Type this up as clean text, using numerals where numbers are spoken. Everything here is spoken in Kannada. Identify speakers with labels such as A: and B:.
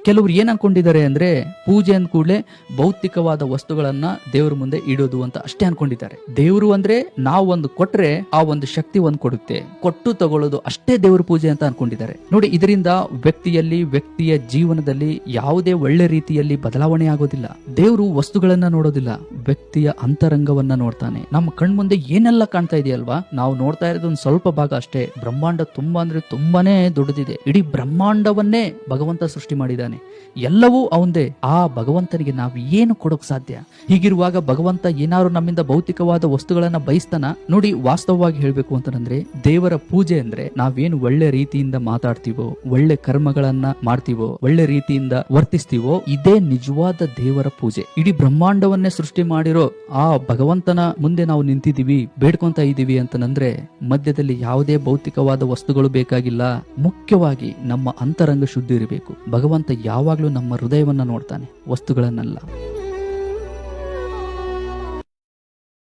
A: ಕೆಲವರು ಏನ್ ಅನ್ಕೊಂಡಿದ್ದಾರೆ ಅಂದ್ರೆ ಪೂಜೆ ಅಂದ ಕೂಡಲೇ ಭೌತಿಕವಾದ ವಸ್ತುಗಳನ್ನ ದೇವ್ರ ಮುಂದೆ ಇಡೋದು ಅಂತ ಅಷ್ಟೇ ಅನ್ಕೊಂಡಿದ್ದಾರೆ. ದೇವರು ಅಂದ್ರೆ ನಾವು ಒಂದು ಕೊಟ್ರೆ ಆ ಒಂದು ಶಕ್ತಿ ಒಂದ್ ಕೊಡುತ್ತೆ, ಕೊಟ್ಟು ತಗೊಳ್ಳೋದು ಅಷ್ಟೇ ದೇವ್ರ ಪೂಜೆ ಅಂತ ಅನ್ಕೊಂಡಿದ್ದಾರೆ. ನೋಡಿ, ಇದರಿಂದ ವ್ಯಕ್ತಿಯ ಜೀವನದಲ್ಲಿ ಯಾವುದೇ ಒಳ್ಳೆ ರೀತಿಯಲ್ಲಿ ಬದಲಾವಣೆ ಆಗೋದಿಲ್ಲ. ದೇವರು ವಸ್ತುಗಳನ್ನ ನೋಡೋದಿಲ್ಲ, ವ್ಯಕ್ತಿಯ ಅಂತರಂಗವನ್ನ ನೋಡ್ತಾನೆ. ನಮ್ಮ ಕಣ್ಮುಂದೆ ಏನೆಲ್ಲ ಕಾಣ್ತಾ ಇದೆಯಲ್ವಾ, ನಾವು ನೋಡ್ತಾ ಇರೋದು ಒಂದು ಸ್ವಲ್ಪ ಭಾಗ ಅಷ್ಟೇ. ಬ್ರಹ್ಮಾಂಡ ತುಂಬಾ ಅಂದ್ರೆ ತುಂಬಾನೇ ದೊಡ್ಡದಿದೆ. ಇಡೀ ಬ್ರಹ್ಮಾಂಡವನ್ನೇ ಭಗವಂತ ಸೃಷ್ಟಿ ಮಾಡಿದ್ದಾನೆ. ಎಲ್ಲವೂ ಅವಂದೇ. ಆ ಭಗವಂತನಿಗೆ ನಾವು ಏನು ಕೊಡೋಕ್ ಸಾಧ್ಯ? ಹೀಗಿರುವಾಗ ಭಗವಂತ ಏನಾದ್ರು ನಮ್ಮಿಂದ ಭೌತಿಕವಾದ ವಸ್ತುಗಳನ್ನ ಬಯಸ್ತಾನ? ನೋಡಿ, ವಾಸ್ತವವಾಗಿ ಹೇಳ್ಬೇಕು ಅಂತಂದ್ರೆ ದೇವರ ಪೂಜೆ ಅಂದ್ರೆ ನಾವೇನು ಒಳ್ಳೆ ರೀತಿಯಿಂದ ಮಾತಾಡ್ತೀವೋ, ಒಳ್ಳೆ ಕರ್ಮಗಳನ್ನ ಮಾಡ್ತೀವೋ, ಒಳ್ಳೆ ರೀತಿಯಿಂದ ವರ್ತಿಸ್ತೀವೋ, ಇದೇ ನಿಜವಾದ ದೇವರ ಪೂಜೆ. ಇಡೀ ಬ್ರಹ್ಮಾಂಡವನ್ನೇ ಸೃಷ್ಟಿ ಮಾಡಿರೋ ಆ ಭಗವಂತನ ಮುಂದೆ ನಾವು ನಿಂತಿದೀವಿ, ಬೇಡ್ಕೊಂತ ಇದೀವಿ ಅಂತಂದ್ರೆ ಮಧ್ಯದಲ್ಲಿ ಯಾವುದೇ ಭೌತಿಕವಾದ ವಸ್ತುಗಳು ಬೇಕಾಗಿಲ್ಲ. ಮುಖ್ಯವಾಗಿ ನಮ್ಮ ಅಂತರಂಗ ಶುದ್ಧಿ ಇರಬೇಕು. ಭಗವಂತ ಯಾವಾಗ್ಲೂ ನಮ್ಮ ಹೃದಯವನ್ನ ನೋಡ್ತಾನೆ, ವಸ್ತುಗಳನ್ನಲ್ಲ.